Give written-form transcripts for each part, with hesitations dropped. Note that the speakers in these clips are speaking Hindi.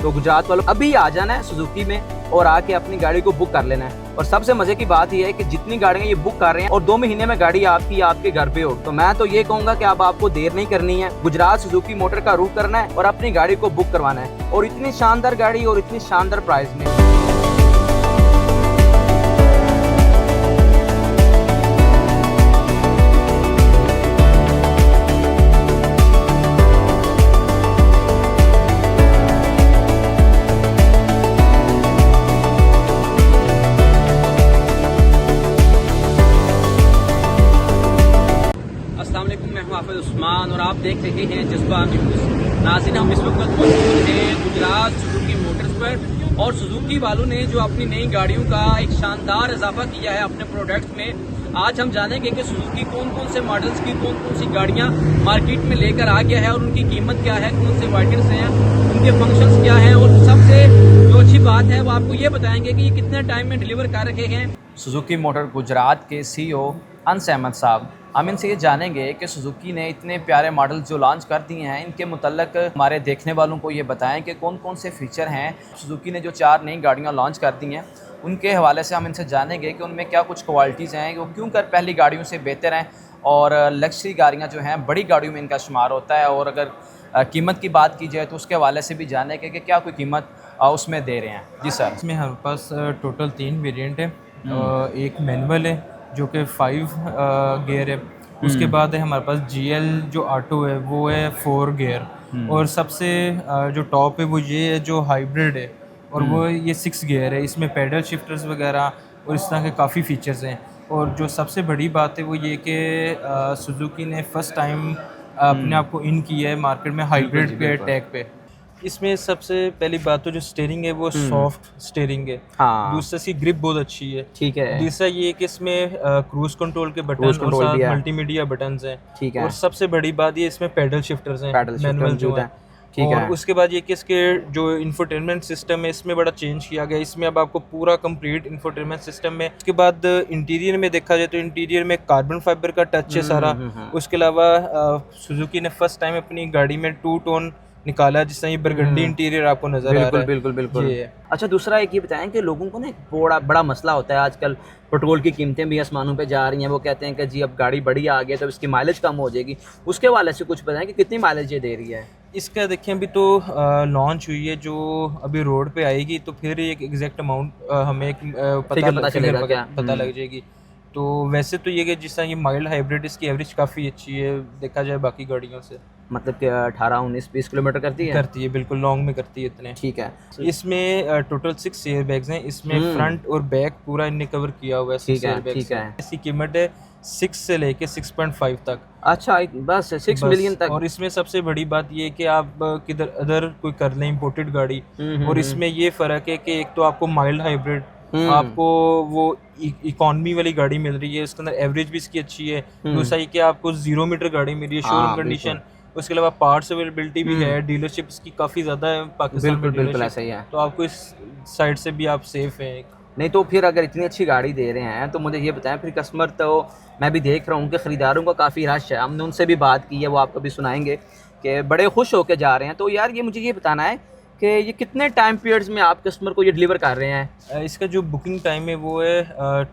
तो गुजरात वालों अभी आ जाना है सुजुकी में और आके अपनी गाड़ी को बुक कर लेना है। और सबसे मजे की बात यह है कि जितनी गाड़ियां ये बुक कर रहे हैं और 2 महीने में गाड़ी आपकी आपके घर पे हो, तो मैं तो ये कहूंगा कि अब आपको देर नहीं करनी है, गुजरात सुजुकी मोटर का रुख करना है और अपनी गाड़ी को बुक करवाना है, और इतनी शानदार गाड़ी और इतनी शानदार प्राइस में। मैं हूं हाफिज उस्मान और आप देख रहे हैं जज्बा न्यूज़। नाज़रीन, हम इस वक्त मौजूद हैं गुजरात सुजुकी मोटर्स पर, और सुजुकी वालों ने जो अपनी नई गाड़ियों का एक शानदार इजाफा किया है अपने प्रोडक्ट्स में। आज हम जानेंगे कि सुजुकी कौन कौन से मॉडल्स की कौन कौन सी गाड़ियां मार्केट में लेकर आ गया है और उनकी कीमत क्या है, कौन से वेरिएंट्स हैं, उनके फंक्शंस क्या हैं, और सबसे जो अच्छी बात है वो आपको ये बताएंगे कि ये कितने टाइम में डिलीवर कर रहे हैं। सुजुकी मोटर गुजरात के CEO अंस अहमद साहब, हम इनसे ये जानेंगे कि सुजुकी ने इतने प्यारे मॉडल जो लॉन्च कर दिए हैं, इनके मुतल्लक हमारे देखने वालों को ये बताएं कि कौन कौन से फ़ीचर हैं। सुजुकी ने जो 4 नई गाड़ियाँ लॉन्च कर दी हैं, उनके हवाले से हम इनसे जानेंगे कि उनमें क्या कुछ क्वालिटीज़ हैं, वो क्यों कर पहली गाड़ियों से बेहतर हैं, और लग्जरी गाड़ियाँ जो हैं बड़ी गाड़ियों में इनका शुमार होता है। और अगर कीमत की बात की जाए तो उसके हवाले से भी जानेंगे कि क्या कोई कीमत उसमें दे रहे हैं। जी सर। इसमें हमारे पास टोटल 3 वेरिएंट है। एक मैनुअल है जो कि 5 गियर है। उसके बाद है हमारे पास GL जो ऑटो है वो है 4 गियर। और सबसे जो टॉप है वो ये है जो हाइब्रिड है, और वो ये 6 गियर है। इसमें पैडल शिफ्टर्स वगैरह और इस तरह के काफ़ी फीचर्स हैं। और जो सबसे बड़ी बात है वो ये कि सुजुकी ने फर्स्ट टाइम अपने आप को इन किया है मार्केट में हाइब्रिड के टैग पे। इसमें सबसे पहली बात तो जो स्टीयरिंग है वो सॉफ्ट स्टीयरिंग है। हाँ। दूसरा इसकी ग्रिप बहुत अच्छी है। ठीक है। तीसरा ये कि इसमें क्रूज कंट्रोल के बटन और साथ मल्टीमीडिया बटन्स हैं। ठीक है। और सबसे बड़ी बात ये इसमें पैडल शिफ्टर्स हैं, मैनुअल जो है। ठीक है। और उसके बाद ये कि इसके जो इंफोटेनमेंट सिस्टम है इसमें बड़ा चेंज किया गया। इसमें अब आपको पूरा कंप्लीट इंफोटेनमेंट सिस्टम में। उसके बाद इंटीरियर में देखा जाए तो इंटीरियर में कार्बन फाइबर का टच है सारा। उसके अलावा सुजुकी ने फर्स्ट टाइम अपनी गाड़ी में 2 टोन निकाला, जिस तरह ये बरगंडी इंटीरियर आपको नजर आ रहा है। बिल्कुल। अच्छा, दूसरा एक ये बताएं कि लोगों को ना एक बड़ा मसला होता है आजकल, पेट्रोल की कीमतें भी आसमानों पे जा रही हैं। वो कहते हैं कि जी अब गाड़ी बड़ी आ गई तो इसकी माइलेज कम हो जाएगी। उसके वाले से कुछ बताएं कि कितनी माइलेज ये दे रही है। इसका देखें अभी तो लॉन्च हुई है, जो अभी रोड पे आएगी तो फिर एक एग्जैक्ट अमाउंट हमें पता लग जाएगी। तो वैसे तो ये कि जिस तरह ये माइल्ड हाइब्रिड, इसकी एवरेज काफ़ी अच्छी है देखा जाए बाकी गाड़ियों से। मतलब कि 18, 19, 20 किलोमीटर करती है, बिल्कुल लॉन्ग में करती है इतने। ठीक है। इसमें टोटल 6 एयर बैग्स हैं। इसमें फ्रंट और बैक पूरा इनने कवर किया हुआ है। ठीक है। इसकी कीमत है 6 से लेके 6.5 तक। अच्छा, बस 6 मिलियन तक। और इसमें सबसे बड़ी बात ये है कि आप किधर अदर कोई कर लें इम्पोर्टेड गाड़ी। और इसमें ये फ़र्क है कि एक तो आपको माइल्ड हाइब्रिड, आपको वो इकॉनमी वाली गाड़ी मिल रही है, उसके अंदर एवरेज भी इसकी अच्छी है। दूसरा ये कि आपको 0 मीटर गाड़ी मिल रही है, शोरूम कंडीशन। उसके अलावा पार्ट्स अवेलेबिलिटी भी है, डीलरशिप इसकी काफ़ी ज़्यादा है पाकिस्तान में। बिल्कुल ऐसा ही है। तो आपको इस साइड से भी आप सेफ हैं। नहीं तो फिर अगर इतनी अच्छी गाड़ी दे रहे हैं तो मुझे ये बताएं, फिर कस्टमर तो मैं भी देख रहा हूँ कि ख़रीदारों का काफ़ी रश है। हमने उनसे भी बात की है, वो आपको भी सुनाएंगे कि बड़े खुश होकर जा रहे हैं। तो यार ये मुझे ये बताना है कि ये कितने टाइम पीरियड्स में आप कस्टमर को ये डिलीवर कर रहे हैं। इसका जो बुकिंग टाइम है वो है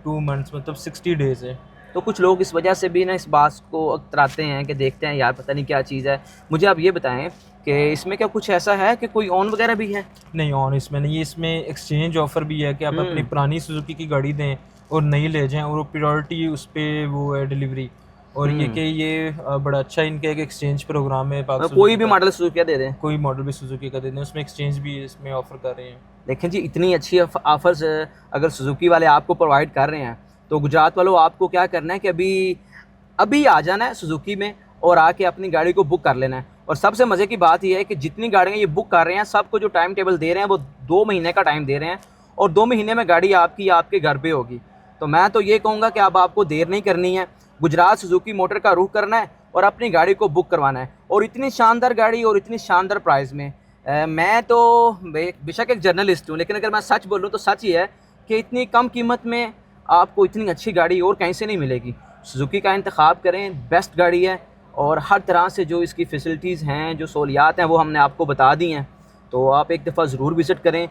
2 मंथ्स, मतलब 60 डेज़ है। तो कुछ लोग इस वजह से भी ना इस बात को अतराते हैं कि देखते हैं यार पता नहीं क्या चीज़ है। मुझे आप ये बताएं कि इसमें क्या कुछ ऐसा है कि कोई ऑन वगैरह भी है? नहीं, ऑन इसमें नहीं है। इसमें एक्सचेंज ऑफर भी है कि आप अपनी पुरानी सुजुकी की गाड़ी दें और नई ले जाएं, और प्रायोरिटी उस पर वो है डिलीवरी। और ये कि ये बड़ा अच्छा इनका एक एक्सचेंज प्रोग्राम है। कोई भी मॉडल सुजुकी दे दें, कोई मॉडल भी सुजुकी का दे दें, उसमें एक्सचेंज भी इसमें ऑफर कर रहे हैं। देखें जी, इतनी अच्छी ऑफर्स अगर सुजुकी वाले आपको प्रोवाइड कर रहे हैं तो गुजरात वालों आपको क्या करना है कि अभी आ जाना है सुजुकी में और आके अपनी गाड़ी को बुक कर लेना है। और सबसे मज़े की बात यह है कि जितनी गाड़ियाँ ये बुक कर रहे हैं सबको जो टाइम टेबल दे रहे हैं वो 2 महीने का टाइम दे रहे हैं, और 2 महीने में गाड़ी आपकी आपके घर पे होगी। तो मैं तो ये कहूँगा कि अब आपको देर नहीं करनी है, गुजरात सुजुकी मोटर का रुख करना है और अपनी गाड़ी को बुक करवाना है, और इतनी शानदार गाड़ी और इतनी शानदार प्राइस में। मैं तो बेशक एक जर्नलिस्ट हूँ, लेकिन अगर मैं सच बोलूँ तो सच ही है कि इतनी कम कीमत में आपको इतनी अच्छी गाड़ी और कहीं से नहीं मिलेगी। सुजुकी का इंतखाब करें, बेस्ट गाड़ी है, और हर तरह से जो इसकी फ़ैसिलिटीज़ हैं, जो सहूलियात हैं वो हमने आपको बता दी हैं। तो आप एक दफ़ा ज़रूर विज़िट करें।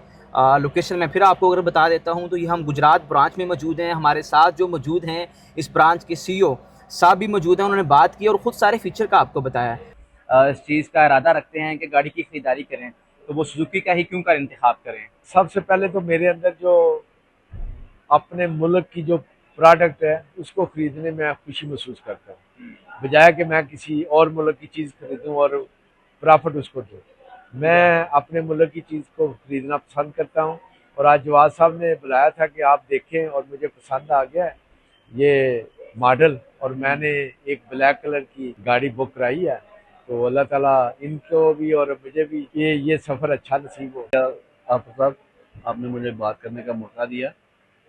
लोकेशन मैं फिर आपको अगर बता देता हूँ तो ये हम गुजरात ब्रांच में मौजूद हैं। हमारे साथ जो मौजूद हैं इस ब्रांच के CEO साहब भी मौजूद हैं, उन्होंने बात की और ख़ुद सारे फ़ीचर का आपको बताया। इस चीज़ का इरादा रखते हैं कि गाड़ी की ख़रीदारी करें तो वो सुजुकी का ही क्यों का इंतखाब करें? सबसे पहले तो मेरे अंदर जो अपने मुल्क की जो प्रोडक्ट है उसको खरीदने में खुशी महसूस करता हूँ, बजाय कि मैं किसी और मुल्क की चीज़ खरीदूँ और प्रॉफिट उसको दूँ। मैं अपने मुल्क की चीज़ को खरीदना पसंद करता हूँ और आज जवाद साहब ने बुलाया था कि आप देखें और मुझे पसंद आ गया ये मॉडल और मैंने एक ब्लैक कलर की गाड़ी बुक कराई है। तो अल्लाह ताला इनको भी और मुझे भी ये सफ़र अच्छा नसीब हो। आप साहब आपने मुझे बात करने का मौका दिया।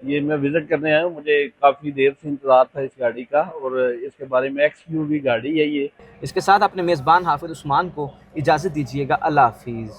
ये मैं विज़िट करने आया हूँ, मुझे काफ़ी देर से इंतज़ार था इस गाड़ी का और इसके बारे में XUV गाड़ी है ये। इसके साथ अपने मेज़बान हाफिज़ उस्मान को इजाज़त दीजिएगा। अल्लाह हाफिज़।